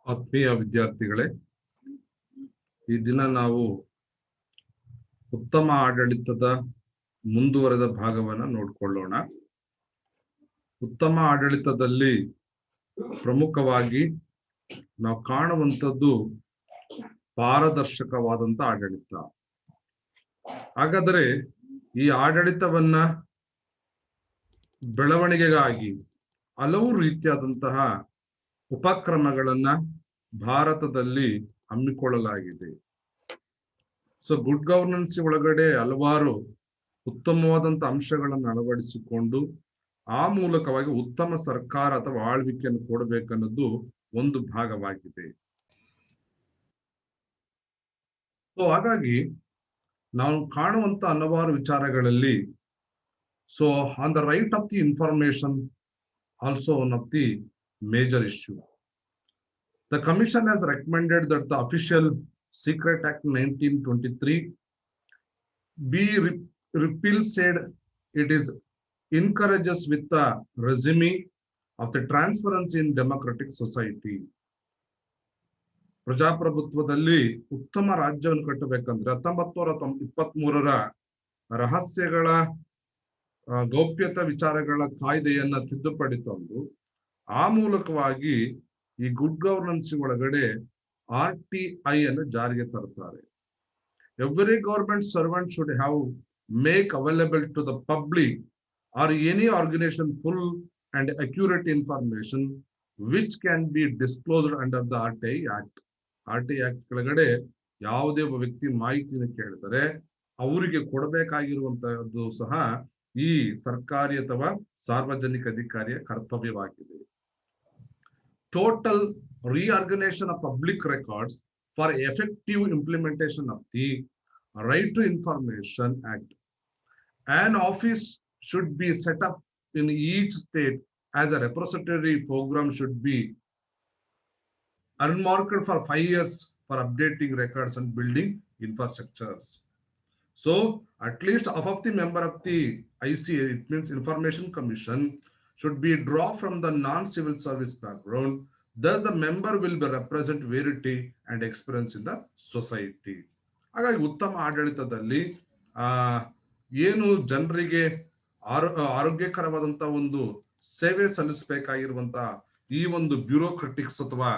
ಆತ್ಮೀಯ ವಿದ್ಯಾರ್ಥಿಗಳೇ, ಈ ದಿನ ನಾವು ಉತ್ತಮ ಆಡಳಿತದ ಮುಂದುವರೆದ ಭಾಗವನ್ನು ನೋಡಿಕೊಳ್ಳೋಣ. ಉತ್ತಮ ಆಡಳಿತದಲ್ಲಿ ಪ್ರಮುಖವಾಗಿ ನಾವು ಕಾಣುವಂಥದ್ದು ಪಾರದರ್ಶಕವಾದಂಥ ಆಡಳಿತ. ಹಾಗಾದರೆ ಈ ಆಡಳಿತವನ್ನ ಬೆಳವಣಿಗೆಗಾಗಿ ಹಲವು ರೀತಿಯಾದಂತಹ ಉಪಕ್ರಮಗಳನ್ನ ಭಾರತದಲ್ಲಿ ಹಮ್ಮಿಕೊಳ್ಳಲಾಗಿದೆ. ಸೊ ಗುಡ್ ಗವರ್ನೆನ್ಸ್ ಒಳಗಡೆ ಹಲವಾರು ಉತ್ತಮವಾದಂಥ ಅಂಶಗಳನ್ನು ಅಳವಡಿಸಿಕೊಂಡು ಆ ಮೂಲಕವಾಗಿ ಉತ್ತಮ ಸರ್ಕಾರ ಅಥವಾ ಆಳ್ವಿಕೆಯನ್ನು ಕೊಡಬೇಕನ್ನೋದು ಒಂದು ಭಾಗವಾಗಿದೆ. ಸೊ ಹಾಗಾಗಿ ನಾವು ಕಾಣುವಂತ ಹಲವಾರು ವಿಚಾರಗಳಲ್ಲಿ so on the right of the information also one of the major issue. The Commission has recommended that the official Secret Act 1923 be repealed. Said it is encourages with the regime of the transparency in democratic society. ಪ್ರಜಾಪ್ರಭುತ್ವದಲ್ಲಿ ಉತ್ತಮ ರಾಜ್ಯವನ್ನು ಕಟ್ಟಬೇಕಂದ್ರೆ 1923ರ ರಹಸ್ಯಗಳ ಗೌಪ್ಯತಾ ವಿಚಾರಗಳ ಕಾಯ್ದೆಯನ್ನ ತಿದ್ದುಪಡಿ ತಂದು ಆ ಮೂಲಕವಾಗಿ ಈ ಗುಡ್ ಗವರ್ನೆನ್ಸ್ ಒಳಗಡೆ RTI ಅನ್ನು ಜಾರಿಗೆ ತರುತ್ತಾರೆ. Every government servant should have make available to the public or any organisation full and accurate information which can be disclosed under the RTI act. RTI act ಕೆಳಗಡೆ ಯಾವುದೇ ಒಬ್ಬ ವ್ಯಕ್ತಿ ಮಾಹಿತಿಯನ್ನು ಕೇಳಿದರೆ ಅವರಿಗೆ ಕೊಡಬೇಕಾಗಿರುವಂತಹದ್ದು ಸಹ ಈ ಸರ್ಕಾರಿ ಅಥವಾ ಸಾರ್ವಜನಿಕ ಅಧಿಕಾರಿಯ ಕರ್ತವ್ಯವಾಗಿದೆ. Total reorganization of public records for effective implementation of the Right to Information Act. An office should be set up in each state as a repository program should be unmarked for 5 years for updating records and building infrastructures. So at least half of the member of the ICA, it means Information Commission, should be draw from the non-civil service background. Thus the member will be represent verity and experience in the society. ಹಾಗಾಗಿ ಉತ್ತಮ ಆಡಳಿತದಲ್ಲಿ ಏನು ಜನರಿಗೆ ಆರೋಗ್ಯಕರವಾದಂತ ಒಂದು ಸೇವೆ ಸಲ್ಲಿಸಬೇಕಾಗಿರುವಂತ ಈ ಒಂದು ಬ್ಯೂರೋಕ್ರಟಿಕ್ಸ್ ಅಥವಾ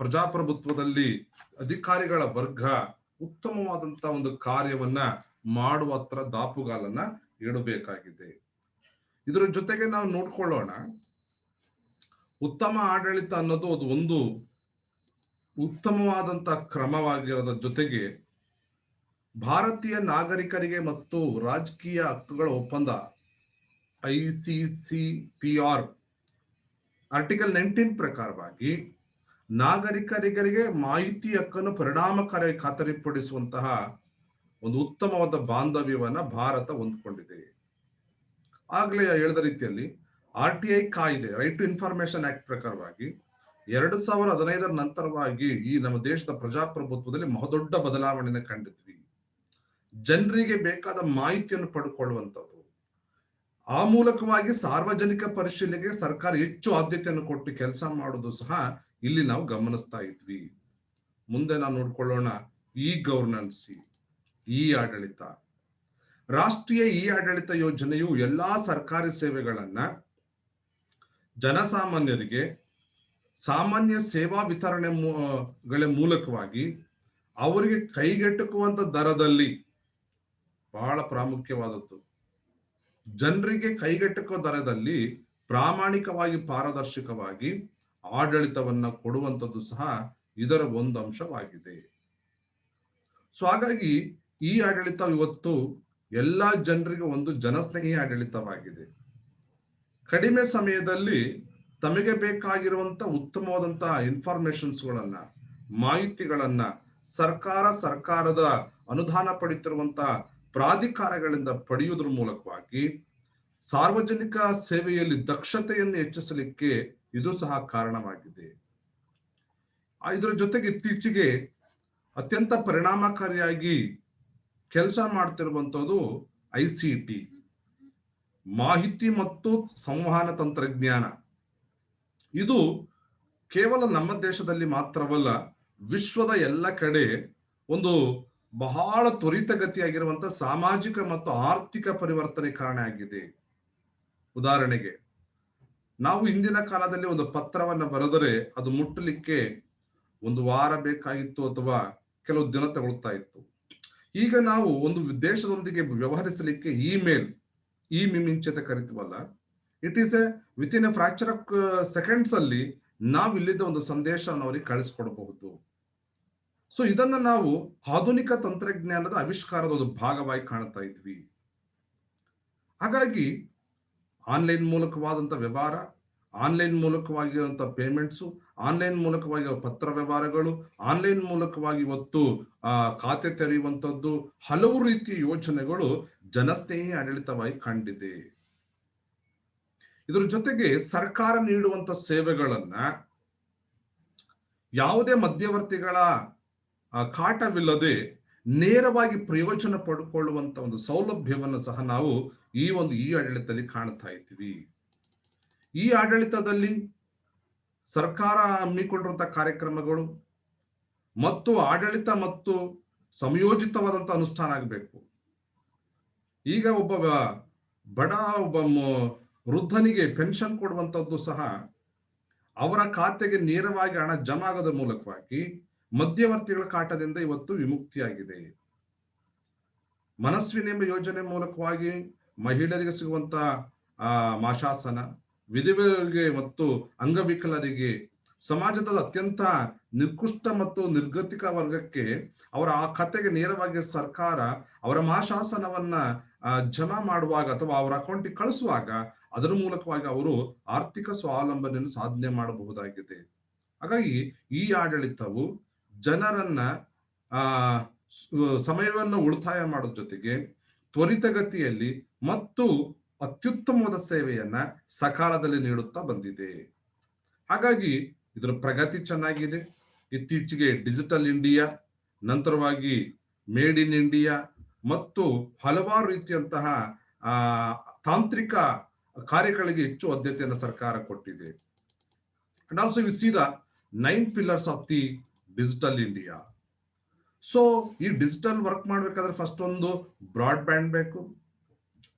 ಪ್ರಜಾಪ್ರಭುತ್ವದಲ್ಲಿ ಅಧಿಕಾರಿಗಳ ವರ್ಗ ಉತ್ತಮವಾದಂತ ಒಂದು ಕಾರ್ಯವನ್ನ ಮಾಡುವ ಹತ್ರ ದಾಪುಗಾಲನ್ನ ಇಡಬೇಕಾಗಿದೆ. ಇದರ ಜೊತೆಗೆ ನಾವು ನೋಡ್ಕೊಳ್ಳೋಣ, ಉತ್ತಮ ಆಡಳಿತ ಅನ್ನೋದು ಅದು ಒಂದು ಉತ್ತಮವಾದಂತ ಕ್ರಮವಾಗಿರೋದ್ರ ಜೊತೆಗೆ ಭಾರತೀಯ ನಾಗರಿಕರಿಗೆ ಮತ್ತು ರಾಜಕೀಯ ಹಕ್ಕುಗಳ ಒಪ್ಪಂದ ICCPR ಆರ್ಟಿಕಲ್ 19 ಪ್ರಕಾರವಾಗಿ ನಾಗರಿಕರಿಗೆ ಮಾಹಿತಿ ಹಕ್ಕನ್ನು ಪರಿಣಾಮಕಾರಿ ಖಾತರಿಪಡಿಸುವಂತಹ ಒಂದು ಉತ್ತಮವಾದ ಬಾಂಧವ್ಯವನ್ನ ಭಾರತ ಹೊಂದ್ಕೊಂಡಿದೆ. ಆಗ್ಲೇ ಹೇಳಿದ ರೀತಿಯಲ್ಲಿ RTI ಕಾಯ್ದೆ, ರೈಟ್ ಟು ಇನ್ಫಾರ್ಮೇಶನ್ ಆಕ್ಟ್ ಪ್ರಕಾರವಾಗಿ 2015ರ ನಂತರವಾಗಿ ಈ ನಮ್ಮ ದೇಶದ ಪ್ರಜಾಪ್ರಭುತ್ವದಲ್ಲಿ ಬಹುದೊಡ್ಡ ಬದಲಾವಣೆಯನ್ನು ಕಂಡಿದ್ವಿ. ಜನರಿಗೆ ಬೇಕಾದ ಮಾಹಿತಿಯನ್ನು ಪಡ್ಕೊಳ್ಳುವಂಥದ್ದು, ಆ ಮೂಲಕವಾಗಿ ಸಾರ್ವಜನಿಕ ಪರಿಶೀಲನೆಗೆ ಸರ್ಕಾರ ಹೆಚ್ಚು ಆದ್ಯತೆಯನ್ನು ಕೊಟ್ಟು ಕೆಲಸ ಮಾಡೋದು ಸಹ ಇಲ್ಲಿ ನಾವು ಗಮನಿಸ್ತಾ ಇದ್ವಿ. ಮುಂದೆ ನಾವು ನೋಡ್ಕೊಳ್ಳೋಣ ಇ ಗವರ್ನೆನ್ಸ್, ಇ ಆಡಳಿತ. ರಾಷ್ಟ್ರೀಯ ಇ ಆಡಳಿತ ಯೋಜನೆಯು ಎಲ್ಲಾ ಸರ್ಕಾರಿ ಸೇವೆಗಳನ್ನ ಜನಸಾಮಾನ್ಯರಿಗೆ ಸಾಮಾನ್ಯ ಸೇವಾ ವಿತರಣೆಗಳ ಮೂಲಕವಾಗಿ ಅವರಿಗೆ ಕೈಗೆಟುಕುವಂತ ದರದಲ್ಲಿ, ಬಹಳ ಪ್ರಾಮುಖ್ಯವಾದದ್ದು, ಜನರಿಗೆ ಕೈಗೆಟುಕುವ ದರದಲ್ಲಿ ಪ್ರಾಮಾಣಿಕವಾಗಿ ಪಾರದರ್ಶಕವಾಗಿ ಆಡಳಿತವನ್ನ ಕೊಡುವಂಥದ್ದು ಸಹ ಇದರ ಒಂದು ಅಂಶವಾಗಿದೆ. ಸೊ ಹಾಗಾಗಿ ಈ ಆಡಳಿತ ಇವತ್ತು ಎಲ್ಲಾ ಜನರಿಗೆ ಒಂದು ಜನಸ್ನೇಹಿ ಆಡಳಿತವಾಗಿದೆ. ಕಡಿಮೆ ಸಮಯದಲ್ಲಿ ತಮಗೆ ಬೇಕಾಗಿರುವಂತ ಉತ್ತಮವಾದಂತ ಇನ್ಫಾರ್ಮೇಶನ್ಸ್ಗಳನ್ನ, ಮಾಹಿತಿಗಳನ್ನ ಸರ್ಕಾರದ ಅನುದಾನ ಪಡೆಯುತ್ತಿರುವಂತ ಪ್ರಾಧಿಕಾರಗಳಿಂದ ಪಡೆಯುವುದರ ಮೂಲಕವಾಗಿ ಸಾರ್ವಜನಿಕ ಸೇವೆಯಲ್ಲಿ ದಕ್ಷತೆಯನ್ನು ಹೆಚ್ಚಿಸಲಿಕ್ಕೆ ಇದು ಸಹ ಕಾರಣವಾಗಿದೆ. ಇದರ ಜೊತೆಗೆ ಇತ್ತೀಚೆಗೆ ಅತ್ಯಂತ ಪರಿಣಾಮಕಾರಿಯಾಗಿ ಕೆಲಸ ಮಾಡ್ತಿರುವಂಥದ್ದು ICT, ಮಾಹಿತಿ ಮತ್ತು ಸಂವಹನ ತಂತ್ರಜ್ಞಾನ. ಇದು ಕೇವಲ ನಮ್ಮ ದೇಶದಲ್ಲಿ ಮಾತ್ರವಲ್ಲ, ವಿಶ್ವದ ಎಲ್ಲ ಕಡೆ ಒಂದು ಬಹಳ ತ್ವರಿತಗತಿಯಾಗಿರುವಂತಹ ಸಾಮಾಜಿಕ ಮತ್ತು ಆರ್ಥಿಕ ಪರಿವರ್ತನೆ ಕಾರಣ ಆಗಿದೆ. ಉದಾಹರಣೆಗೆ, ನಾವು ಇಂದಿನ ಕಾಲದಲ್ಲಿ ಒಂದು ಪತ್ರವನ್ನು ಬರೆದರೆ ಅದು ಮುಟ್ಟಲಿಕ್ಕೆ ಒಂದು ವಾರ ಬೇಕಾಗಿತ್ತು ಅಥವಾ ಕೆಲವು ದಿನ ತಗೊಳ್ತಾ ಇತ್ತು. ಈಗ ನಾವು ಒಂದು ದೇಶದೊಂದಿಗೆ ವ್ಯವಹರಿಸಲಿಕ್ಕೆ ಈ ಮಿಮಿಂಚ್ ಅಂತ ಕರಿತೀವಲ್ಲ, it is a within a fraction of seconds ಅಲ್ಲಿ ನಾವು ಇಲ್ಲಿದ್ದ ಒಂದು ಸಂದೇಶವನ್ನು ಅವರಿಗೆ ಕಳಿಸ್ಕೊಡಬಹುದು. ಸೊ ಇದನ್ನ ನಾವು ಆಧುನಿಕ ತಂತ್ರಜ್ಞಾನದ ಆವಿಷ್ಕಾರದ ಒಂದು ಭಾಗವಾಗಿ ಕಾಣ್ತಾ ಇದ್ವಿ. ಹಾಗಾಗಿ ಆನ್ಲೈನ್ ಮೂಲಕವಾದಂಥ ವ್ಯವಹಾರ, ಆನ್ಲೈನ್ ಮೂಲಕವಾಗಿರುವಂಥ ಪೇಮೆಂಟ್ಸು, ಆನ್ಲೈನ್ ಮೂಲಕವಾಗಿ ಪತ್ರ ವ್ಯವಹಾರಗಳು, ಆನ್ಲೈನ್ ಮೂಲಕವಾಗಿ ಇವತ್ತು ಖಾತೆ ತೆರೆಯುವಂಥದ್ದು, ಹಲವು ರೀತಿಯ ಯೋಜನೆಗಳು ಜನಸ್ನೇಹಿ ಆಡಳಿತವಾಗಿ ಕಂಡಿದೆ. ಇದರ ಜೊತೆಗೆ ಸರ್ಕಾರ ನೀಡುವಂತ ಸೇವೆಗಳನ್ನ ಯಾವುದೇ ಮಧ್ಯವರ್ತಿಗಳ ಕಾಟವಿಲ್ಲದೆ ನೇರವಾಗಿ ಪ್ರಯೋಜನ ಪಡ್ಕೊಳ್ಳುವಂತ ಒಂದು ಸೌಲಭ್ಯವನ್ನು ಸಹ ನಾವು ಈ ಆಡಳಿತದಲ್ಲಿ ಕಾಣ್ತಾ ಇದ್ದೀವಿ. ಈ ಆಡಳಿತದಲ್ಲಿ ಸರ್ಕಾರ ಹಮ್ಮಿಕೊಂಡಿರುವಂತಹ ಕಾರ್ಯಕ್ರಮಗಳು ಮತ್ತು ಆಡಳಿತ ಮತ್ತು ಸಂಯೋಜಿತವಾದಂತ ಅನುಷ್ಠಾನ ಆಗಬೇಕು. ಈಗ ಒಬ್ಬ ವೃದ್ಧನಿಗೆ ಪೆನ್ಷನ್ ಕೊಡುವಂತದ್ದು ಸಹ ಅವರ ಖಾತೆಗೆ ನೇರವಾಗಿ ಹಣ ಜಮಾ ಆಗೋದ್ರ ಮೂಲಕವಾಗಿ ಮಧ್ಯವರ್ತಿಗಳ ಕಾಟದಿಂದ ಇವತ್ತು ವಿಮುಕ್ತಿಯಾಗಿದೆ. ಮನಸ್ವಿನಿ ಎಂಬ ಯೋಜನೆ ಮೂಲಕವಾಗಿ ಮಹಿಳೆಯರಿಗೆ ಸಿಗುವಂತ ಮಾಶಾಸನ, ವಿಧವೆಯರಿಗೆ ಮತ್ತು ಅಂಗವಿಕಲರಿಗೆ, ಸಮಾಜದ ಅತ್ಯಂತ ನಿಕೃಷ್ಟ ಮತ್ತು ನಿರ್ಗತಿಕ ವರ್ಗಕ್ಕೆ ಅವರ ಆ ಖಾತೆಗೆ ನೇರವಾಗಿ ಸರ್ಕಾರ ಅವರ ಮಾಶಾಸನವನ್ನ ಜಮಾ ಮಾಡುವಾಗ ಅಥವಾ ಅವರ ಅಕೌಂಟಿಗೆ ಕಳಿಸುವಾಗ ಅದರ ಮೂಲಕವಾಗಿ ಅವರು ಆರ್ಥಿಕ ಸ್ವಾವಲಂಬನೆಯನ್ನು ಸಾಧನೆ ಮಾಡಬಹುದಾಗಿದೆ. ಹಾಗಾಗಿ ಈ ಆಡಳಿತವು ಜನರನ್ನ ಸಮಯವನ್ನು ಉಳಿತಾಯ ಮಾಡೋದ್ರ ಜೊತೆಗೆ ತ್ವರಿತಗತಿಯಲ್ಲಿ ಮತ್ತು ಅತ್ಯುತ್ತಮವಾದ ಸೇವೆಯನ್ನ ಸಕಾಲದಲ್ಲಿ ನೀಡುತ್ತಾ ಬಂದಿದೆ. ಹಾಗಾಗಿ ಇದರ ಪ್ರಗತಿ ಚೆನ್ನಾಗಿದೆ. ಇತ್ತೀಚೆಗೆ ಡಿಜಿಟಲ್ ಇಂಡಿಯಾ, ನಂತರವಾಗಿ ಮೇಡ್ ಇನ್ ಇಂಡಿಯಾ ಮತ್ತು ಹಲವಾರು ರೀತಿಯಂತಹ ತಾಂತ್ರಿಕ ಕಾರ್ಯಗಳಿಗೆ ಹೆಚ್ಚು ಆದ್ಯತೆಯನ್ನು ಸರ್ಕಾರ ಕೊಟ್ಟಿದೆ. And also we see the 9 pillars of the digital India. So ಈ ಡಿಜಿಟಲ್ ವರ್ಕ್ ಮಾಡ್ಬೇಕಾದ್ರೆ ಫಸ್ಟ್ ಒಂದು ಬ್ರಾಡ್ ಬ್ಯಾಂಡ್ ಬೇಕು,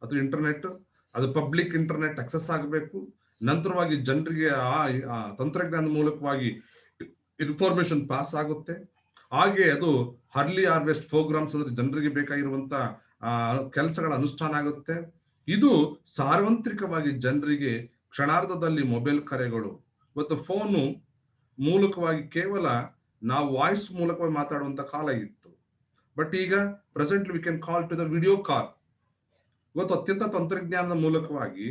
ಅದು ಇಂಟರ್ನೆಟ್, ಅದು ಪಬ್ಲಿಕ್ ಇಂಟರ್ನೆಟ್ ಅಕ್ಸೆಸ್ ಆಗಬೇಕು. ನಂತರವಾಗಿ ಜನರಿಗೆ ಆ ತಂತ್ರಜ್ಞಾನದ ಮೂಲಕವಾಗಿ ಇನ್ಫಾರ್ಮೇಶನ್ ಪಾಸ್ ಆಗುತ್ತೆ. ಹಾಗೆ ಅದು ಅರ್ಲಿ ಹಾರ್ವೆಸ್ಟ್ ಪ್ರೋಗ್ರಾಮ್ಸ್ ಅಂದ್ರೆ ಜನರಿಗೆ ಬೇಕಾಗಿರುವಂತ ಕೆಲಸಗಳ ಅನುಷ್ಠಾನ ಆಗುತ್ತೆ. ಇದು ಸಾರ್ವತ್ರಿಕವಾಗಿ ಜನರಿಗೆ ಕ್ಷಣಾರ್ಧದಲ್ಲಿ ಮೊಬೈಲ್ ಕರೆಗಳು, ಇವತ್ತು ಫೋನು ಮೂಲಕವಾಗಿ ಕೇವಲ ನಾವು ವಾಯ್ಸ್ ಮೂಲಕವಾಗಿ ಮಾತಾಡುವಂತ ಕಾಲ ಇತ್ತು. ಬಟ್ ಈಗ presently we can call to the video call. ಇವತ್ತು ಅತ್ಯಂತ ತಂತ್ರಜ್ಞಾನದ ಮೂಲಕವಾಗಿ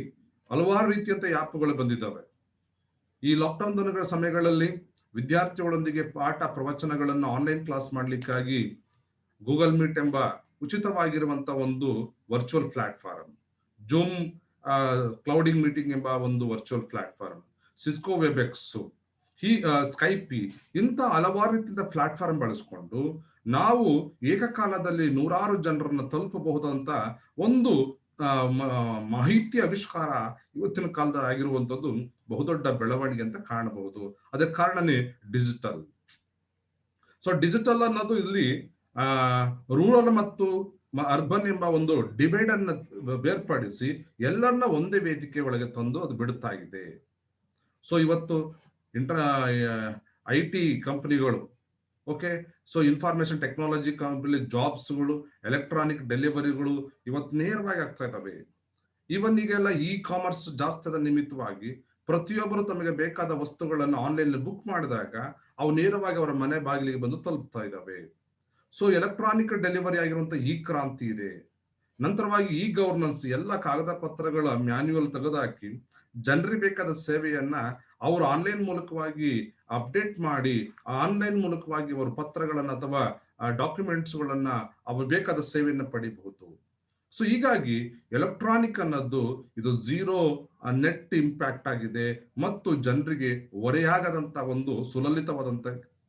ಹಲವಾರು ರೀತಿಯಂತ ಆ್ಯಪ್ಗಳು ಬಂದಿದ್ದಾವೆ. ಈ ಲಾಕ್ಡೌನ್ ದಿನಗಳ ಸಮಯಗಳಲ್ಲಿ ವಿದ್ಯಾರ್ಥಿಗಳೊಂದಿಗೆ ಪಾಠ ಪ್ರವಚನಗಳನ್ನು ಆನ್ಲೈನ್ ಕ್ಲಾಸ್ ಮಾಡಲಿಕ್ಕಾಗಿ ಗೂಗಲ್ ಮೀಟ್ ಎಂಬ ಉಚಿತವಾಗಿರುವಂತ ಒಂದು ವರ್ಚುವಲ್ ಪ್ಲಾಟ್ಫಾರ್ಮ್, ಜೂಮ್ ಕ್ಲೌಡಿಂಗ್ ಮೀಟಿಂಗ್ ಎಂಬ ಒಂದು ವರ್ಚುವಲ್ ಪ್ಲಾಟ್ಫಾರ್ಮ್, ಸಿಸ್ಕೋ ವೆಬೆಕ್ಸ್, ಸ್ಕೈಪಿ, ಇಂಥ ಹಲವಾರು ರೀತಿಯ ಪ್ಲಾಟ್ಫಾರ್ಮ್ ಬಳಸ್ಕೊಂಡು ನಾವು ಏಕಕಾಲದಲ್ಲಿ ನೂರಾರು ಜನರನ್ನು ತಲುಪಬಹುದಂತ ಒಂದು ಮಾಹಿತಿ ಆವಿಷ್ಕಾರ ಇವತ್ತಿನ ಕಾಲದ ಆಗಿರುವಂತದ್ದು ಬಹುದೊಡ್ಡ ಬೆಳವಣಿಗೆ ಅಂತ ಕಾಣಬಹುದು. ಅದಕ್ಕೆ ಕಾರಣನೇ ಡಿಜಿಟಲ್. ಸೊ ಡಿಜಿಟಲ್ ಅನ್ನೋದು ಇಲ್ಲಿ ರೂರಲ್ ಮತ್ತು ಅರ್ಬನ್ ಎಂಬ ಒಂದು ಡಿವೈಡ್ ಅನ್ನ ಬೇರ್ಪಡಿಸಿ ಎಲ್ಲರನ್ನ ಒಂದೇ ವೇದಿಕೆ ಒಳಗೆ ತಂದು ಅದು ಬಿಡುತ್ತಾ ಇದೆ. ಸೊ ಇವತ್ತು IT ಕಂಪನಿಗಳು, okay, so information technology company ಜಾಬ್ಸ್ಗಳು, ಎಲೆಕ್ಟ್ರಾನಿಕ್ ಡೆಲಿವರಿಗಳು ಇವತ್ತು ನೇರವಾಗಿ ಆಗ್ತಾ ಇದ್ದಾವೆ. ಇವನ್ ಈಗೆಲ್ಲ ಕಾಮರ್ಸ್ ಜಾಸ್ತಿ ಆದ ನಿಮಿತ್ತವಾಗಿ ಪ್ರತಿಯೊಬ್ಬರು ತಮಗೆ ಬೇಕಾದ ವಸ್ತುಗಳನ್ನು ಆನ್ಲೈನ್ ಬುಕ್ ಮಾಡಿದಾಗ ಅವು ನೇರವಾಗಿ ಅವರ ಮನೆ ಬಾಗಿಲಿಗೆ ಬಂದು ತಲುಪ್ತಾ ಇದ್ದಾವೆ. ಸೊ ಎಲೆಕ್ಟ್ರಾನಿಕ್ ಡೆಲಿವರಿ ಆಗಿರುವಂತ ಕ್ರಾಂತಿ ಇದೆ. ನಂತರವಾಗಿ ಗವರ್ನೆನ್ಸ್, ಎಲ್ಲ ಕಾಗದ ಪತ್ರಗಳ ಮ್ಯಾನ್ಯುವಲ್ ತೆಗೆದುಹಾಕಿ ಜನರಿಗೆ ಬೇಕಾದ ಸೇವೆಯನ್ನ ಅವರು ಆನ್ಲೈನ್ ಮೂಲಕವಾಗಿ ಅಪ್ಡೇಟ್ ಮಾಡಿ ಆನ್ಲೈನ್ ಮೂಲಕವಾಗಿ ಅವರು ಪತ್ರಗಳನ್ನ ಅಥವಾ ಡಾಕ್ಯುಮೆಂಟ್ಸ್ಗಳನ್ನ ಅವರು ಬೇಕಾದ ಸೇವೆಯನ್ನು ಪಡಿಬಹುದು. ಸೊ ಹೀಗಾಗಿ ಎಲೆಕ್ಟ್ರಾನಿಕ್ ಅನ್ನೋದು ಇದು ಝೀರೋ ನೆಟ್ ಇಂಪ್ಯಾಕ್ಟ್ ಆಗಿದೆ ಮತ್ತು ಜನರಿಗೆ ಹೊರೆಯಾಗದಂತ ಒಂದು ಸುಲಲಿತವಾದಂತ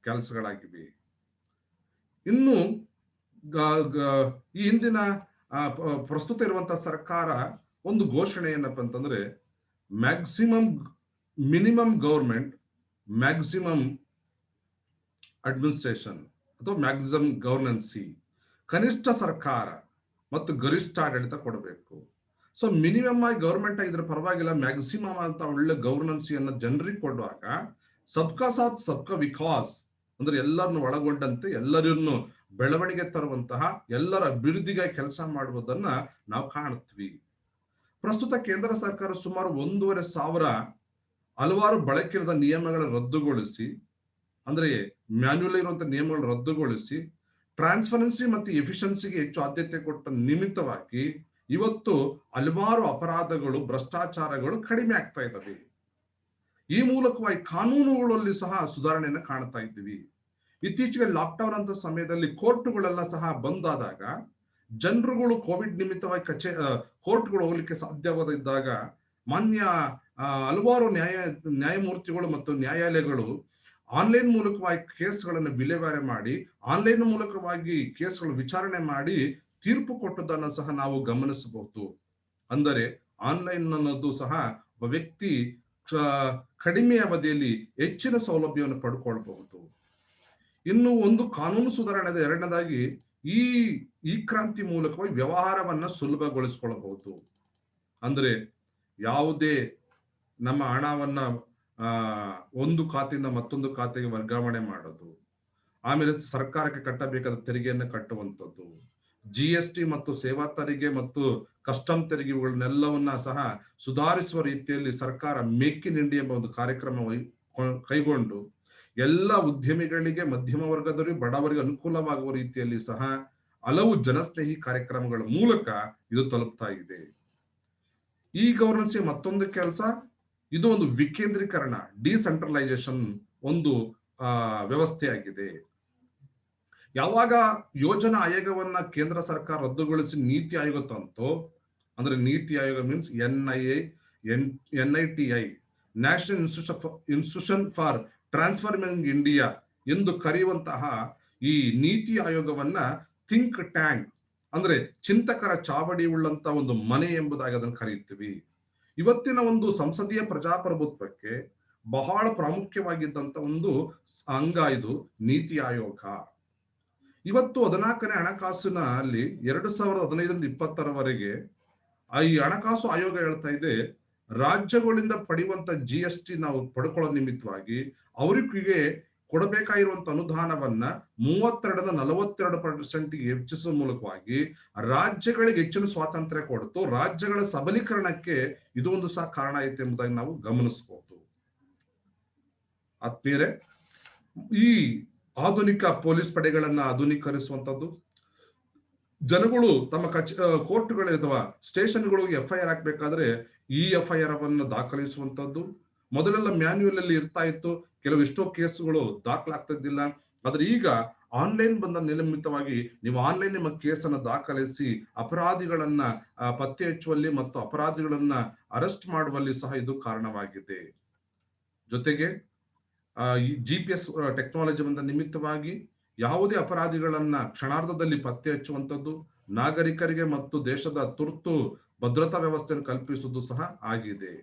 ಕೆಲಸಗಳಾಗಿವೆ. ಇನ್ನು ಈ ಹಿಂದಿನ ಪ್ರಸ್ತುತ ಇರುವಂತಹ ಸರ್ಕಾರ ಒಂದು ಘೋಷಣೆ ಏನಪ್ಪ ಅಂತಂದ್ರೆ ಮಿನಿಮಮ್ ಗವರ್ಮೆಂಟ್ ಮ್ಯಾಕ್ಸಿಮಮ್ ಅಡ್ಮಿನಿಸ್ಟ್ರೇಷನ್ ಅಥವಾ ಮ್ಯಾಕ್ಸಿಮಮ್ ಗವರ್ನೆನ್ಸಿ, ಕನಿಷ್ಠ ಸರ್ಕಾರ ಮತ್ತು ಗರಿಷ್ಠ ಆಡಳಿತ ಕೊಡಬೇಕು. ಸೊ ಮಿನಿಮಮ್ ಆಗಿ ಗವರ್ಮೆಂಟ್ ಇದ್ರ ಪರವಾಗಿಲ್ಲ, ಮ್ಯಾಕ್ಸಿಮಮ್ ಅಂತ ಒಳ್ಳೆ ಗವರ್ನೆನ್ಸಿಯನ್ನು ಜನರಿಗೆ ಕೊಡುವಾಗ ಸಬ್ಕಾ ಸಾಥ್ ಸಬ್ಕಾ ವಿಕಾಸ್ ಅಂದ್ರೆ ಎಲ್ಲರನ್ನು ಒಳಗೊಂಡಂತೆ ಎಲ್ಲರನ್ನು ಬೆಳವಣಿಗೆ ತರುವಂತಹ, ಎಲ್ಲರ ಅಭಿವೃದ್ಧಿಗಾಗಿ ಕೆಲಸ ಮಾಡುವುದನ್ನ ನಾವು ಕಾಣುತ್ತೀವಿ. ಪ್ರಸ್ತುತ ಕೇಂದ್ರ ಸರ್ಕಾರ ಸುಮಾರು 1,500 ಹಲವಾರು ಬಳಕೆಯಿರದ ನಿಯಮಗಳನ್ನು ರದ್ದುಗೊಳಿಸಿ, ಅಂದ್ರೆ ಮ್ಯಾನ್ಯುಯಲ್ ಇರುವಂತಹ ನಿಯಮಗಳನ್ನು ರದ್ದುಗೊಳಿಸಿ ಟ್ರಾನ್ಸ್ಪರೆನ್ಸಿ ಮತ್ತು ಎಫಿಷಿಯನ್ಸಿಗೆ ಹೆಚ್ಚು ಆದ್ಯತೆ ಕೊಟ್ಟ ನಿಮಿತ್ತವಾಗಿ ಇವತ್ತು ಹಲವಾರು ಅಪರಾಧಗಳು, ಭ್ರಷ್ಟಾಚಾರಗಳು ಕಡಿಮೆ ಆಗ್ತಾ ಇದ್ದಾವೆ. ಈ ಮೂಲಕವಾಗಿ ಕಾನೂನುಗಳಲ್ಲಿ ಸಹ ಸುಧಾರಣೆಯನ್ನು ಕಾಣ್ತಾ ಇದ್ದೀವಿ. ಇತ್ತೀಚೆಗೆ ಲಾಕ್ಡೌನ್ ಅಂತ ಸಮಯದಲ್ಲಿ ಕೋರ್ಟ್ಗಳೆಲ್ಲ ಸಹ ಬಂದ್ ಆದಾಗ ಜನರುಗಳು ಕೋವಿಡ್ ನಿಮಿತ್ತವಾಗಿ ಕೋರ್ಟ್ಗಳು ಹೋಗ್ಲಿಕ್ಕೆ ಸಾಧ್ಯವಾದಾಗ ಮಾನ್ಯ ಹಲವಾರು ನ್ಯಾಯಮೂರ್ತಿಗಳು ಮತ್ತು ನ್ಯಾಯಾಲಯಗಳು ಆನ್ಲೈನ್ ಮೂಲಕವಾಗಿ ಕೇಸ್ಗಳನ್ನು ವಿಲೇವಾರಿ ಮಾಡಿ, ಆನ್ಲೈನ್ ಮೂಲಕವಾಗಿ ಕೇಸ್ಗಳು ವಿಚಾರಣೆ ಮಾಡಿ ತೀರ್ಪು ಕೊಟ್ಟದನ್ನು ಸಹ ನಾವು ಗಮನಿಸಬಹುದು. ಅಂದರೆ ಆನ್ಲೈನ್ ಅನ್ನೋದು ಸಹ ಒಬ್ಬ ವ್ಯಕ್ತಿ ಕಡಿಮೆ ಅವಧಿಯಲ್ಲಿ ಹೆಚ್ಚಿನ ಸೌಲಭ್ಯವನ್ನು ಪಡ್ಕೊಳ್ಬಹುದು. ಇನ್ನು ಒಂದು ಕಾನೂನು ಸುಧಾರಣೆ, ಎರಡನೇದಾಗಿ ಈ ಕ್ರಾಂತಿ ಮೂಲಕವಾಗಿ ವ್ಯವಹಾರವನ್ನ ಸುಲಭಗೊಳಿಸಿಕೊಳ್ಳಬಹುದು. ಅಂದ್ರೆ ಯಾವುದೇ ನಮ್ಮ ಹಣವನ್ನ ಒಂದು ಖಾತೆಯಿಂದ ಮತ್ತೊಂದು ಖಾತೆಗೆ ವರ್ಗಾವಣೆ ಮಾಡೋದು, ಆಮೇಲೆ ಸರ್ಕಾರಕ್ಕೆ ಕಟ್ಟಬೇಕಾದ ತೆರಿಗೆಯನ್ನು ಕಟ್ಟುವಂಥದ್ದು, GST ಮತ್ತು ಸೇವಾ ತೆರಿಗೆ ಮತ್ತು ಕಸ್ಟಮ್ ತೆರಿಗೆಗಳನ್ನೆಲ್ಲವನ್ನ ಸಹ ಸುಧಾರಿಸುವ ರೀತಿಯಲ್ಲಿ ಸರ್ಕಾರ ಮೇಕ್ ಇನ್ ಇಂಡಿಯಾ ಎಂಬ ಒಂದು ಕಾರ್ಯಕ್ರಮ ಕೈಗೊಂಡು ಎಲ್ಲ ಉದ್ಯಮಿಗಳಿಗೆ, ಮಧ್ಯಮ ವರ್ಗದವರಿಗೆ, ಬಡವರಿಗೆ ಅನುಕೂಲವಾಗುವ ರೀತಿಯಲ್ಲಿ ಸಹ ಹಲವು ಜನಸ್ನೇಹಿ ಕಾರ್ಯಕ್ರಮಗಳ ಮೂಲಕ ಇದು ತಲುಪ್ತಾ ಇದೆ. ಈ ಗವರ್ನೆನ್ಸ್ ಮತ್ತೊಂದು ಕೆಲಸ, ಇದು ಒಂದು ವಿಕೇಂದ್ರೀಕರಣ, ಡಿಸೆಂಟ್ರಲೈಸೇಷನ್ ಒಂದು ವ್ಯವಸ್ಥೆಯಾಗಿದೆ. ಯಾವಾಗ ಯೋಜನಾ ಆಯೋಗವನ್ನ ಕೇಂದ್ರ ಸರ್ಕಾರ ರದ್ದುಗೊಳಿಸಿ ನೀತಿ ಆಯೋಗ ತಂತೋ, ಅಂದ್ರೆ NITI Aayog means NITI, national institution for transforming India ಎಂದು ಕರೆಯುವಂತಹ ಈ ನೀತಿ ಆಯೋಗವನ್ನ ಥಿಂಕ್ ಟ್ಯಾಂಕ್ ಅಂದ್ರೆ ಚಿಂತಕರ ಚಾವಡಿ ಉಳ್ಳಂತ ಒಂದು ಮನೆ ಎಂಬುದಾಗಿ ಅದನ್ನು ಕರೆಯುತ್ತೀವಿ. ಇವತ್ತಿನ ಒಂದು ಸಂಸದೀಯ ಪ್ರಜಾಪ್ರಭುತ್ವಕ್ಕೆ ಬಹಳ ಪ್ರಾಮುಖ್ಯವಾಗಿದ್ದಂತ ಒಂದು ಅಂಗ ಇದು ನೀತಿ ಆಯೋಗ. ಇವತ್ತು 14ನೇ ಹಣಕಾಸಿನಲ್ಲಿ 2015ರಿಂದ 2020ರವರೆಗೆ ಈ ಹಣಕಾಸು ಆಯೋಗ ಹೇಳ್ತಾ ಇದೆ, ರಾಜ್ಯಗಳಿಂದ ಪಡೆಯುವಂತ GST ನಾವು ಪಡ್ಕೊಳ್ಳೋ ನಿಮಿತ್ತವಾಗಿ ಅವರಿಗೆ ಕೊಡಬೇಕಾಗಿರುವಂತ ಅನುದಾನವನ್ನ 32ರಿಂದ 42% ಹೆಚ್ಚಿಸುವ ಮೂಲಕವಾಗಿ ರಾಜ್ಯಗಳಿಗೆ ಹೆಚ್ಚಿನ ಸ್ವಾತಂತ್ರ್ಯ ಕೊಡ್ತು. ರಾಜ್ಯಗಳ ಸಬಲೀಕರಣಕ್ಕೆ ಇದು ಒಂದು ಸಹ ಕಾರಣ ಐತೆ ಎಂಬುದಾಗಿ ನಾವು ಗಮನಿಸಬಹುದು. ಆತ್ಮೀಯರೇ, ಈ ಆಧುನಿಕ ಪೊಲೀಸ್ ಪಡೆಗಳನ್ನ ಆಧುನೀಕರಿಸುವಂತದ್ದು, ಜನಗಳು ತಮ್ಮ ಕೋರ್ಟ್ಗಳು ಅಥವಾ ಸ್ಟೇಷನ್ಗಳಿಗೆ FIR ಹಾಕ್ಬೇಕಾದ್ರೆ ಈ FIR ಅನ್ನು ದಾಖಲಿಸುವಂತದ್ದು. ಮೊದಲೆಲ್ಲ ಮ್ಯಾನ್ಯುಯಲ್ ಅಲ್ಲಿ ಇರ್ತಾ ಇತ್ತು, ಎಷ್ಟೋ ಕೇಸುಗಳು ದಾಖಲಾಗ್ತಿದ್ದಿಲ್ಲ. ಆದ್ರೆ ಈಗ ಆನ್ಲೈನ್ ಬಂದ ನಿಯಮಿತವಾಗಿ ನೀವು ಆನ್ಲೈನ್ ನಿಮ್ಮ ಕೇಸನ್ನು ದಾಖಲಿಸಿ ಅಪರಾಧಿಗಳನ್ನ ಪತ್ತೆ ಹಚ್ಚುವಲ್ಲಿ ಮತ್ತು ಅಪರಾಧಿಗಳನ್ನ ಅರೆಸ್ಟ್ ಮಾಡುವಲ್ಲಿ ಸಹ ಇದು ಕಾರಣವಾಗಿದೆ. ಜೊತೆಗೆ GPS ಟೆಕ್ನಾಲಜಿ ಬಂದ ನಿಮಿತ್ತವಾಗಿ ಯಾವುದೇ ಅಪರಾಧಿಗಳನ್ನ ಕ್ಷಣಾರ್ಧದಲ್ಲಿ ಪತ್ತೆ ಹಚ್ಚುವಂಥದ್ದು, ನಾಗರಿಕರಿಗೆ ಮತ್ತು ದೇಶದ ತುರ್ತು ಭದ್ರತಾ ವ್ಯವಸ್ಥೆಯನ್ನು ಕಲ್ಪಿಸುವುದು ಸಹ ಆಗಿದೆ.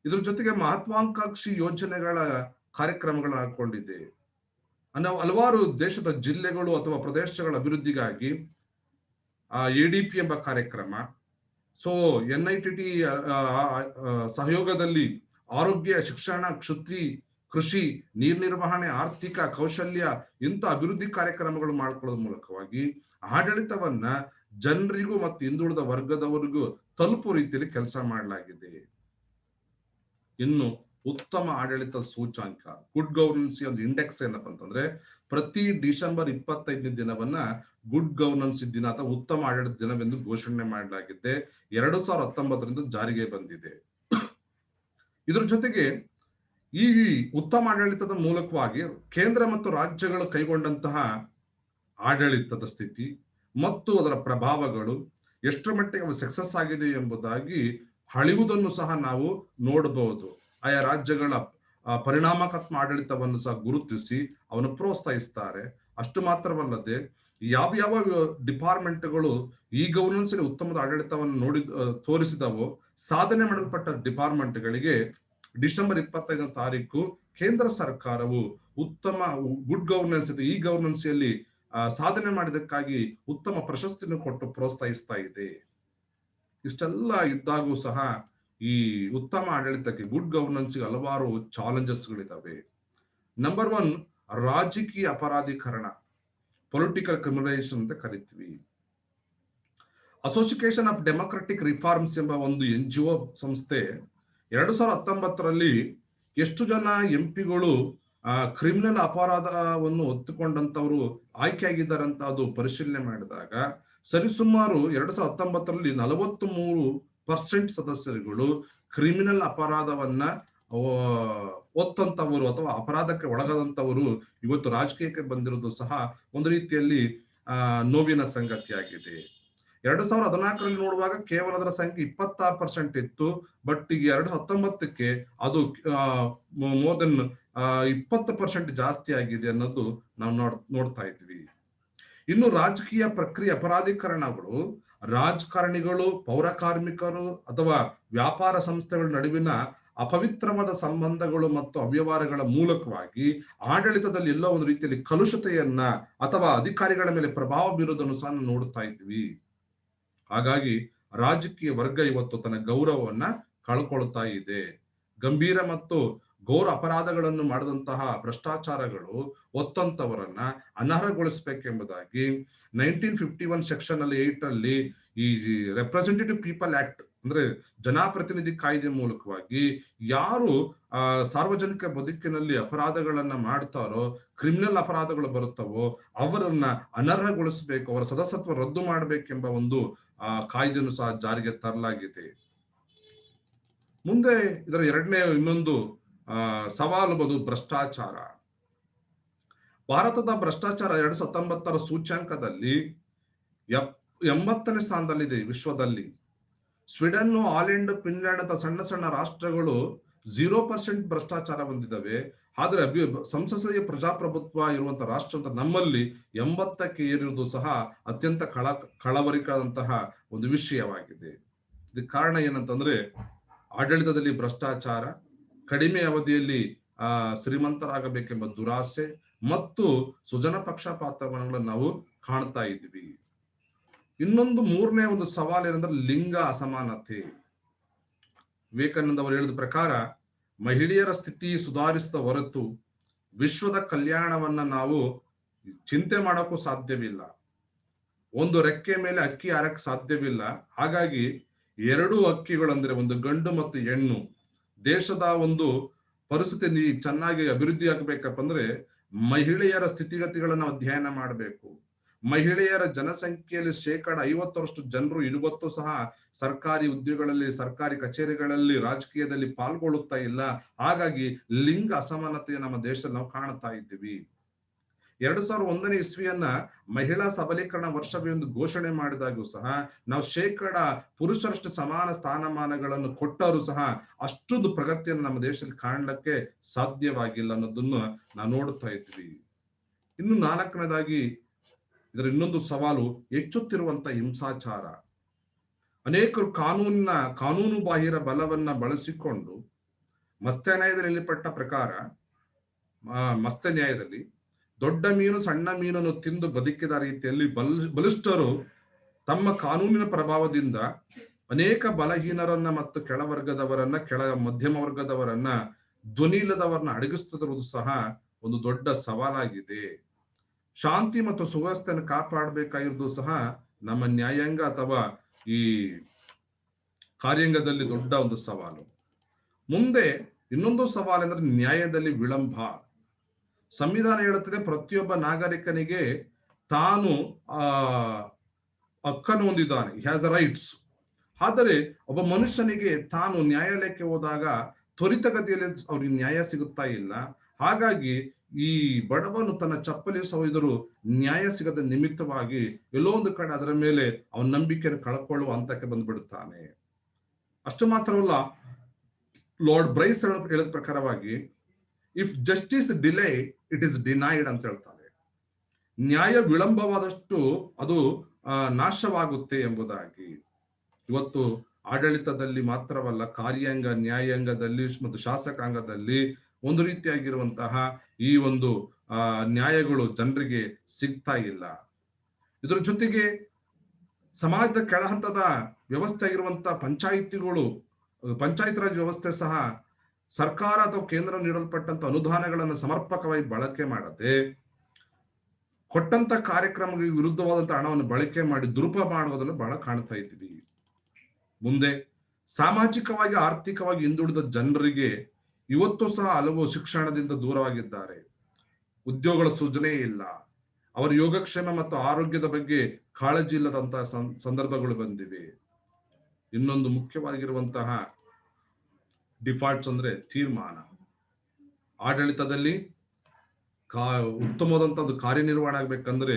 ಇದ್ರ ಜೊತೆಗೆ ಮಹತ್ವಾಕಾಂಕ್ಷಿ ಯೋಜನೆಗಳ ಕಾರ್ಯಕ್ರಮಗಳು ಹಾಕೊಂಡಿದೆ. ಹಲವಾರು ದೇಶದ ಜಿಲ್ಲೆಗಳು ಅಥವಾ ಪ್ರದೇಶಗಳ ಅಭಿವೃದ್ಧಿಗಾಗಿ ADP ಎಂಬ ಕಾರ್ಯಕ್ರಮ, ಸೊ NITT ಸಹಯೋಗದಲ್ಲಿ ಆರೋಗ್ಯ, ಶಿಕ್ಷಣ, ಕೃಷಿ, ನೀರು ನಿರ್ವಹಣೆ, ಆರ್ಥಿಕ ಕೌಶಲ್ಯ ಇಂಥ ಅಭಿವೃದ್ಧಿ ಕಾರ್ಯಕ್ರಮಗಳು ಮಾಡ್ಕೊಳ್ಳೋದ್ರ ಮೂಲಕವಾಗಿ ಆಡಳಿತವನ್ನ ಜನರಿಗೂ ಮತ್ತು ಹಿಂದುಳಿದ ವರ್ಗದವರಿಗೂ ತಲುಪುವ ರೀತಿಯಲ್ಲಿ ಕೆಲಸ ಮಾಡಲಾಗಿದೆ. ಇನ್ನು ಉತ್ತಮ ಆಡಳಿತ ಸೂಚಾಂಕ, ಗುಡ್ ಗವರ್ನೆನ್ಸ್ ಒಂದು ಇಂಡೆಕ್ಸ್ ಏನಪ್ಪ ಅಂತಂದ್ರೆ, ಪ್ರತಿ ಡಿಸೆಂಬರ್ 25ನೇ ದಿನವನ್ನ ಗುಡ್ ಗವರ್ನೆನ್ಸ್ ದಿನ ಅಥವಾ ಉತ್ತಮ ಆಡಳಿತ ದಿನವೆಂದು ಘೋಷಣೆ ಮಾಡಲಾಗಿದೆ. 2019ರಿಂದ ಜಾರಿಗೆ ಬಂದಿದೆ. ಇದ್ರ ಜೊತೆಗೆ ಈ ಉತ್ತಮ ಆಡಳಿತದ ಮೂಲಕವಾಗಿ ಕೇಂದ್ರ ಮತ್ತು ರಾಜ್ಯಗಳು ಕೈಗೊಂಡಂತಹ ಆಡಳಿತದ ಸ್ಥಿತಿ ಮತ್ತು ಅದರ ಪ್ರಭಾವಗಳು ಎಷ್ಟರ ಮಟ್ಟಿಗೆ ಅವು ಸಕ್ಸಸ್ ಆಗಿದೆ ಎಂಬುದಾಗಿ ಅಳೆಯುವುದನ್ನು ಸಹ ನಾವು ನೋಡಬಹುದು. ಆಯಾ ರಾಜ್ಯಗಳ ಪರಿಣಾಮಕಾತ್ಮಕ ಆಡಳಿತವನ್ನು ಸಹ ಗುರುತಿಸಿ ಅವನು ಪ್ರೋತ್ಸಾಹಿಸ್ತಾರೆ. ಅಷ್ಟು ಮಾತ್ರವಲ್ಲದೆ ಯಾವ ಡಿಪಾರ್ಟ್ಮೆಂಟ್ಗಳು ಈ ಗವರ್ನೆನ್ಸ್ ಉತ್ತಮದ ಆಡಳಿತವನ್ನು ತೋರಿಸಿದವೋ, ಸಾಧನೆ ಮಾಡಲ್ಪಟ್ಟ ಡಿಪಾರ್ಟ್ಮೆಂಟ್ಗಳಿಗೆ ಡಿಸೆಂಬರ್ 25ನೇ ತಾರೀಕು ಕೇಂದ್ರ ಸರ್ಕಾರವು ಉತ್ತಮ ಗುಡ್ ಗವರ್ನೆನ್ಸ್ ಇ ಗವರ್ನೆನ್ಸ್ ಯಲ್ಲಿ ಸಾಧನೆ ಮಾಡಿದಕ್ಕಾಗಿ ಉತ್ತಮ ಪ್ರಶಸ್ತಿಯನ್ನು ಕೊಟ್ಟು ಪ್ರೋತ್ಸಾಹಿಸ್ತಾ ಇದೆ. ಇಷ್ಟೆಲ್ಲ ಇದ್ದಾಗೂ ಸಹ ಈ ಉತ್ತಮ ಆಡಳಿತಕ್ಕೆ ಗುಡ್ ಗವರ್ನೆನ್ಸ್ ಹಲವಾರು ಚಾಲೆಂಜಸ್ ಗಳಿದಾವೆ. ನಂಬರ್ 1, ರಾಜಕೀಯ ಅಪರಾಧೀಕರಣ, ಪೊಲಿಟಿಕಲ್ ಕ್ರಿಮಿನಲೈಸೇಷನ್ ಅಂತ ಕರಿತೀವಿ. ಅಸೋಸಿಯೇಷನ್ ಆಫ್ ಡೆಮೊಕ್ರೆಟಿಕ್ ರಿಫಾರ್ಮ್ಸ್ ಎಂಬ ಒಂದು NGO ಸಂಸ್ಥೆ 2019ರಲ್ಲಿ ಎಷ್ಟು ಜನ ಎಂಪಿಗಳು ಕ್ರಿಮಿನಲ್ ಅಪರಾಧವನ್ನು ಒತ್ತುಕೊಂಡಂತವರು ಆಯ್ಕೆಯಾಗಿದ್ದಾರೆ ಅಂತ ಅದು ಪರಿಶೀಲನೆ ಮಾಡಿದಾಗ ಸರಿಸುಮಾರು 2019ರಲ್ಲಿ 43% ಸದಸ್ಯರುಗಳು ಕ್ರಿಮಿನಲ್ ಅಪರಾಧವನ್ನ ಒತ್ತಂತವರು ಅಥವಾ ಅಪರಾಧಕ್ಕೆ ಒಳಗಾದಂತವರು ಇವತ್ತು ರಾಜಕೀಯಕ್ಕೆ ಬಂದಿರೋದು ಸಹ ಒಂದು ರೀತಿಯಲ್ಲಿ ನೋವಿನ ಸಂಗತಿಯಾಗಿದೆ. 2014ರಲ್ಲಿ ನೋಡುವಾಗ ಕೇವಲ ಅದರ ಸಂಖ್ಯೆ 26% ಇತ್ತು. ಬಟ್ ಈಗ 2019ಕ್ಕೆ ಅದು ಮೋರ್ ದೆನ್ 20% ಜಾಸ್ತಿ ಆಗಿದೆ ಅನ್ನೋದು ನಾವು ನೋಡ್ತಾ ಇದ್ವಿ. ಇನ್ನು ರಾಜಕೀಯ ಪ್ರಕ್ರಿಯೆ ಅಪರಾಧೀಕರಣಗಳು ರಾಜಕಾರಣಿಗಳು, ಪೌರ ಕಾರ್ಮಿಕರು ಅಥವಾ ವ್ಯಾಪಾರ ಸಂಸ್ಥೆಗಳ ನಡುವಿನ ಅಪವಿತ್ರವಾದ ಸಂಬಂಧಗಳು ಮತ್ತು ಅವ್ಯವಹಾರಗಳ ಮೂಲಕವಾಗಿ ಆಡಳಿತದಲ್ಲಿ ಎಲ್ಲೋ ಒಂದು ರೀತಿಯಲ್ಲಿ ಕಲುಷತೆಯನ್ನ ಅಥವಾ ಅಧಿಕಾರಿಗಳ ಮೇಲೆ ಪ್ರಭಾವ ಬೀರೋದನ್ನು ಸಹ ನೋಡ್ತಾ ಇದ್ವಿ. ಹಾಗಾಗಿ ರಾಜಕೀಯ ವರ್ಗ ಇವತ್ತು ತನ್ನ ಗೌರವವನ್ನ ಕಳ್ಕೊಳ್ತಾ ಇದೆ. ಗಂಭೀರ ಮತ್ತು ಘೋರ ಅಪರಾಧಗಳನ್ನು ಮಾಡಿದಂತಹ ಭ್ರಷ್ಟಾಚಾರಗಳು ಒತ್ತಂತವರನ್ನ ಅನರ್ಹಗೊಳಿಸಬೇಕೆಂಬುದಾಗಿ 1951 ಸೆಕ್ಷನ್ 8 ಅಲ್ಲಿ ಈ ರೆಪ್ರೆಸೆಂಟೇಟಿವ್ ಪೀಪಲ್ ಆಕ್ಟ್ ಅಂದ್ರೆ ಜನಪ್ರತಿನಿಧಿ ಕಾಯ್ದೆ ಮೂಲಕವಾಗಿ ಯಾರು ಸಾರ್ವಜನಿಕ ಬದುಕಿನಲ್ಲಿ ಅಪರಾಧಗಳನ್ನ ಮಾಡ್ತಾರೋ, ಕ್ರಿಮಿನಲ್ ಅಪರಾಧಗಳು ಬರುತ್ತವೋ ಅವರನ್ನ ಅನರ್ಹಗೊಳಿಸಬೇಕು, ಅವರ ಸದಸ್ಯತ್ವ ರದ್ದು ಮಾಡಬೇಕೆಂಬ ಒಂದು ಕಾಯ್ದೆಯನ್ನು ಸಹ ಜಾರಿಗೆ ತರಲಾಗಿದೆ. ಮುಂದೆ ಇದರ ಎರಡನೇ ಇನ್ನೊಂದು ಸವಾಲು ಬದು ಭ್ರಷ್ಟಾಚಾರ. ಭಾರತದ ಭ್ರಷ್ಟಾಚಾರ 2019ರ ಸೂಚ್ಯಂಕದಲ್ಲಿ 80ನೇ ಸ್ಥಾನದಲ್ಲಿದೆ ವಿಶ್ವದಲ್ಲಿ. ಸ್ವೀಡನ್, ಹಾಲೆಂಡ್, ಫಿನ್ಲ್ಯಾಂಡ್ ಅಂತ ಸಣ್ಣ ಸಣ್ಣ ರಾಷ್ಟ್ರಗಳು 0% ಭ್ರಷ್ಟಾಚಾರ ಹೊಂದಿದವೆ. ಆದ್ರೆ ಸಂಸದೀಯ ಪ್ರಜಾಪ್ರಭುತ್ವ ಇರುವಂತಹ ರಾಷ್ಟ್ರ ಅಂತ ನಮ್ಮಲ್ಲಿ 80ಕ್ಕೆ ಏರಿರುವುದು ಸಹ ಅತ್ಯಂತ ಕಳವರಿಕದಂತಹ ಒಂದು ವಿಷಯವಾಗಿದೆ. ಇದಕ್ಕೆ ಕಾರಣ ಏನಂತಂದ್ರೆ ಆಡಳಿತದಲ್ಲಿ ಭ್ರಷ್ಟಾಚಾರ, ಕಡಿಮೆ ಅವಧಿಯಲ್ಲಿ ಶ್ರೀಮಂತರಾಗಬೇಕೆಂಬ ದುರಾಸೆ ಮತ್ತು ಸುಜನ ಪಕ್ಷಪಾತವನ್ನು ನಾವು ಕಾಣ್ತಾ ಇದ್ವಿ. ಇನ್ನೊಂದು ಮೂರನೇ ಒಂದು ಸವಾಲು ಏನಂದ್ರೆ ಲಿಂಗ ಅಸಮಾನತೆ. ವಿವೇಕಾನಂದ ಅವರು ಹೇಳಿದ ಪ್ರಕಾರ ಮಹಿಳೆಯರ ಸ್ಥಿತಿ ಸುಧಾರಿಸಿದ ಹೊರತು ವಿಶ್ವದ ಕಲ್ಯಾಣವನ್ನ ನಾವು ಚಿಂತೆ ಮಾಡೋಕ್ಕೂ ಸಾಧ್ಯವಿಲ್ಲ. ಒಂದು ರೆಕ್ಕೆ ಮೇಲೆ ಅಕ್ಕಿ ಹಾರಕ್ಕೆ ಸಾಧ್ಯವಿಲ್ಲ. ಹಾಗಾಗಿ 2 ಹಕ್ಕಿಗಳಂದ್ರೆ ಒಂದು ಗಂಡು ಮತ್ತು ಹೆಣ್ಣು ದೇಶದ ಒಂದು ಪರಿಸ್ಥಿತಿ ಚೆನ್ನಾಗಿ ಅಭಿವೃದ್ಧಿ ಆಗ್ಬೇಕಪ್ಪ ಅಂದ್ರೆ ಮಹಿಳೆಯರ ಸ್ಥಿತಿಗತಿಗಳನ್ನ ಅಧ್ಯಯನ ಮಾಡಬೇಕು. ಮಹಿಳೆಯರ ಜನಸಂಖ್ಯೆಯಲ್ಲಿ 50% ಜನರು ಇವತ್ತು ಸಹ ಸರ್ಕಾರಿ ಹುದ್ದೆಗಳಲ್ಲಿ, ಸರ್ಕಾರಿ ಕಚೇರಿಗಳಲ್ಲಿ, ರಾಜಕೀಯದಲ್ಲಿ ಪಾಲ್ಗೊಳ್ಳುತ್ತಾ ಇಲ್ಲ. ಹಾಗಾಗಿ ಲಿಂಗ ಅಸಮಾನತೆ ನಮ್ಮ ದೇಶದಲ್ಲಿ ನಾವು ಕಾಣ್ತಾ ಇದ್ದೀವಿ. 2001ನೇ ಇಸ್ವಿಯನ್ನ ಮಹಿಳಾ ಸಬಲೀಕರಣ ವರ್ಷವೆಂದು ಘೋಷಣೆ ಮಾಡಿದಾಗೂ ಸಹ ನಾವು ಪುರುಷರಷ್ಟು ಸಮಾನ ಸ್ಥಾನಮಾನಗಳನ್ನು ಕೊಟ್ಟರೂ ಸಹ ಅಷ್ಟೊಂದು ಪ್ರಗತಿಯನ್ನು ನಮ್ಮ ದೇಶದಲ್ಲಿ ಕಾಣಲಿಕ್ಕೆ ಸಾಧ್ಯವಾಗಿಲ್ಲ ಅನ್ನೋದನ್ನು ನಾವು ನೋಡ್ತಾ ಇದ್ವಿ. ಇನ್ನು 4ನೇದಾಗಿ ಇದರ ಇನ್ನೊಂದು ಸವಾಲು ಹೆಚ್ಚುತ್ತಿರುವಂತ ಹಿಂಸಾಚಾರ. ಅನೇಕರು ಕಾನೂನು ಬಾಹಿರ ಬಲವನ್ನ ಬಳಸಿಕೊಂಡು ಮಸ್ತ್ಯ ನ್ಯಾಯದಲ್ಲಿ ಪಟ್ಟ ಪ್ರಕಾರ ಮಸ್ತ್ಯ ನ್ಯಾಯದಲ್ಲಿ ದೊಡ್ಡ ಮೀನು ಸಣ್ಣ ಮೀನನ್ನು ತಿಂದು ಬದುಕಿದ ರೀತಿಯಲ್ಲಿ ಬಲಿಷ್ಠರು ತಮ್ಮ ಕಾನೂನಿನ ಪ್ರಭಾವದಿಂದ ಅನೇಕ ಬಲಹೀನರನ್ನ ಮತ್ತು ಕೆಳ ಮಧ್ಯಮ ವರ್ಗದವರನ್ನ ಧ್ವನಿ ಇಲ್ಲದವರನ್ನ ಅಡಗಿಸುತ್ತಿರುವುದು ಸಹ ಒಂದು ದೊಡ್ಡ ಸವಾಲಾಗಿದೆ. ಶಾಂತಿ ಮತ್ತು ಸುವ್ಯವಸ್ಥೆಯನ್ನು ಕಾಪಾಡಬೇಕಾಗಿರುವುದು ಸಹ ನಮ್ಮ ನ್ಯಾಯಾಂಗ ಅಥವಾ ಈ ಕಾರ್ಯಾಂಗದಲ್ಲಿ ದೊಡ್ಡ ಒಂದು ಸವಾಲು. ಮುಂದೆ ಇನ್ನೊಂದು ಸವಾಲು ಅಂದ್ರೆ ನ್ಯಾಯದಲ್ಲಿ ವಿಳಂಬ. ಸಂವಿಧಾನ ಹೇಳುತ್ತದೆ ಪ್ರತಿಯೊಬ್ಬ ನಾಗರಿಕನಿಗೆ ತಾನು ಹಕ್ಕನ್ನು ಹೊಂದಿದ್ದಾನೆ, ಹ್ಯಾಸ್ ಅ ರೈಟ್ಸ್. ಆದರೆ ಒಬ್ಬ ಮನುಷ್ಯನಿಗೆ ತಾನು ನ್ಯಾಯಾಲಯಕ್ಕೆ ಹೋದಾಗ ತ್ವರಿತಗತಿಯಲ್ಲಿ ಅವ್ರಿಗೆ ನ್ಯಾಯ ಸಿಗುತ್ತಾ ಇಲ್ಲ. ಹಾಗಾಗಿ ಈ ಬಡವನು ತನ್ನ ಚಪ್ಪಲಿ ಸವಿದರೂ ನ್ಯಾಯ ಸಿಗದ ನಿಮಿತ್ತವಾಗಿ ಎಲ್ಲೋ ಒಂದು ಕಡೆ ಅದರ ಮೇಲೆ ಅವನ ನಂಬಿಕೆಯನ್ನು ಕಳ್ಕೊಳ್ಳುವ ಹಂತಕ್ಕೆ ಬಂದ್ಬಿಡುತ್ತಾನೆ. ಅಷ್ಟು ಮಾತ್ರವಲ್ಲ, ಲಾರ್ಡ್ ಬ್ರೈಸ್ ಹೇಳಿದ ಪ್ರಕಾರವಾಗಿ if justice delay it is denied ಅಂತ ಹೇಳ್ತಾರೆ. ನ್ಯಾಯ ವಿಳಂಬವಾದಷ್ಟು ಅದು ನಾಶವಾಗುತ್ತೆ ಎಂಬುದಾಗಿ. ಇವತ್ತು ಆಡಳಿತದಲ್ಲಿ ಮಾತ್ರವಲ್ಲ, ಕಾರ್ಯಾಂಗ, ನ್ಯಾಯಾಂಗದಲ್ಲಿ ಮತ್ತು ಶಾಸಕಾಂಗದಲ್ಲಿ ಒಂದು ರೀತಿಯಾಗಿರುವಂತಹ ಈ ಒಂದು ನ್ಯಾಯಗಳು ಜನರಿಗೆ ಸಿಗ್ತಾ ಇಲ್ಲ. ಇದರ ಜೊತೆಗೆ ಸಮಾಜದ ಕೆಳಹಂತದ ವ್ಯವಸ್ಥೆ ಆಗಿರುವಂತಹ ಪಂಚಾಯತ್ ರಾಜ್ ವ್ಯವಸ್ಥೆ ಸಹ ಸರ್ಕಾರ ಅಥವಾ ಕೇಂದ್ರ ನೀಡಲ್ಪಟ್ಟಂತ ಅನುದಾನಗಳನ್ನು ಸಮರ್ಪಕವಾಗಿ ಬಳಕೆ ಮಾಡದೆ ಕೊಟ್ಟಂತ ಕಾರ್ಯಕ್ರಮಗಳಿಗೆ ವಿರುದ್ಧವಾದಂತಹ ಹಣವನ್ನು ಬಳಕೆ ಮಾಡಿ ದುರುಪಯೋಗ ಮಾಡುವುದನ್ನು ಬಹಳ ಕಾಣ್ತಾ ಇದ್ದೀವಿ. ಮುಂದೆ ಸಾಮಾಜಿಕವಾಗಿ ಆರ್ಥಿಕವಾಗಿ ಹಿಂದುಳಿದ ಜನರಿಗೆ ಇವತ್ತು ಸಹ ಹಲವು ಶಿಕ್ಷಣದಿಂದ ದೂರವಾಗಿದ್ದಾರೆ. ಉದ್ಯೋಗಗಳ ಸೃಜನೆ ಇಲ್ಲ. ಅವರ ಯೋಗಕ್ಷೇಮ ಮತ್ತು ಆರೋಗ್ಯದ ಬಗ್ಗೆ ಕಾಳಜಿ ಇಲ್ಲದಂತಹ ಸಂದರ್ಭಗಳು ಬಂದಿವೆ. ಇನ್ನೊಂದು ಮುಖ್ಯವಾಗಿರುವಂತಹ ಡಿಫಾಲ್ಟ್ಸ್ ಅಂದ್ರೆ ತೀರ್ಮಾನ. ಆಡಳಿತದಲ್ಲಿ ಉತ್ತಮವಾದಂತಹ ಕಾರ್ಯನಿರ್ವಹಣೆ ಆಗ್ಬೇಕಂದ್ರೆ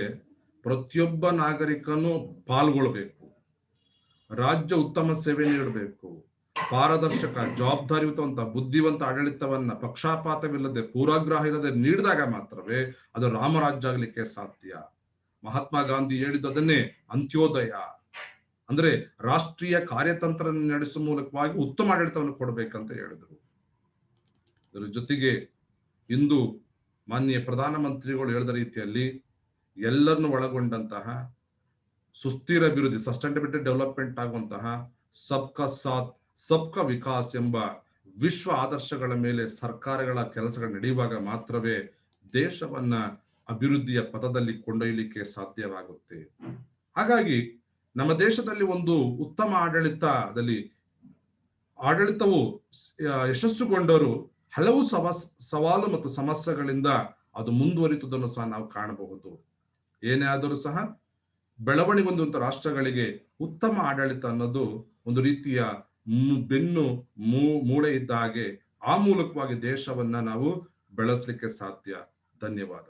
ಪ್ರತಿಯೊಬ್ಬ ನಾಗರಿಕನು ಪಾಲ್ಗೊಳ್ಬೇಕು. ರಾಜ್ಯ ಉತ್ತಮ ಸೇವೆ ನೀಡಬೇಕು. ಪಾರದರ್ಶಕ, ಜವಾಬ್ದಾರಿಯುತವಂತ, ಬುದ್ಧಿವಂತ ಆಡಳಿತವನ್ನ ಪಕ್ಷಪಾತವಿಲ್ಲದೆ, ಪೂರ್ವಾಗ್ರಹ ಇಲ್ಲದೆ ನೀಡಿದಾಗ ಮಾತ್ರವೇ ಅದು ರಾಮರಾಜ್ಯ ಆಗ್ಲಿಕ್ಕೆ ಸಾಧ್ಯ. ಮಹಾತ್ಮ ಗಾಂಧಿ ಹೇಳಿದ್ದನ್ನೇ ಅಂತ್ಯೋದಯ ಅಂದ್ರೆ ರಾಷ್ಟ್ರೀಯ ಕಾರ್ಯತಂತ್ರ ನಡೆಸುವ ಮೂಲಕವಾಗಿ ಉತ್ತಮ ಆಡಳಿತವನ್ನು ಕೊಡಬೇಕಂತ ಹೇಳಿದರು. ಇದರ ಜೊತೆಗೆ ಇಂದು ಮಾನ್ಯ ಪ್ರಧಾನಮಂತ್ರಿಗಳು ಹೇಳಿದ ರೀತಿಯಲ್ಲಿ ಎಲ್ಲರನ್ನು ಒಳಗೊಂಡಂತಹ ಸುಸ್ಥಿರ ಅಭಿವೃದ್ಧಿ, ಸಸ್ಟೈನಬಿಲಿಟಿ ಡೆವಲಪ್ಮೆಂಟ್ ಆಗುವಂತಹ ಸಬ್ಕಾ ಸಾಥ್ ಸಬ್ಕಾ ವಿಕಾಸ್ ಎಂಬ ವಿಶ್ವ ಆದರ್ಶಗಳ ಮೇಲೆ ಸರ್ಕಾರಗಳ ಕೆಲಸಗಳು ನಡೆಯುವಾಗ ಮಾತ್ರವೇ ದೇಶವನ್ನ ಅಭಿವೃದ್ಧಿಯ ಪಥದಲ್ಲಿ ಕೊಂಡೊಯ್ಯಲಿಕ್ಕೆ ಸಾಧ್ಯವಾಗುತ್ತೆ. ಹಾಗಾಗಿ ನಮ್ಮ ದೇಶದಲ್ಲಿ ಒಂದು ಉತ್ತಮ ಆಡಳಿತವು ಯಶಸ್ಸುಗೊಂಡರೂ ಹಲವು ಸವಾಲು ಮತ್ತು ಸಮಸ್ಯೆಗಳಿಂದ ಅದು ಮುಂದುವರಿಯುವುದನ್ನು ಸಹ ನಾವು ಕಾಣಬಹುದು. ಏನೇ ಆದರೂ ಸಹ ಬೆಳವಣಿಗೆ ಹೊಂದುವಂತ ರಾಷ್ಟ್ರಗಳಿಗೆ ಉತ್ತಮ ಆಡಳಿತ ಅನ್ನೋದು ಒಂದು ರೀತಿಯ ಮೂಳೆ ಇದ್ದ ಹಾಗೆ. ಆ ಮೂಲಕವಾಗಿ ದೇಶವನ್ನ ನಾವು ಬೆಳೆಸಲಿಕ್ಕೆ ಸಾಧ್ಯ. ಧನ್ಯವಾದ.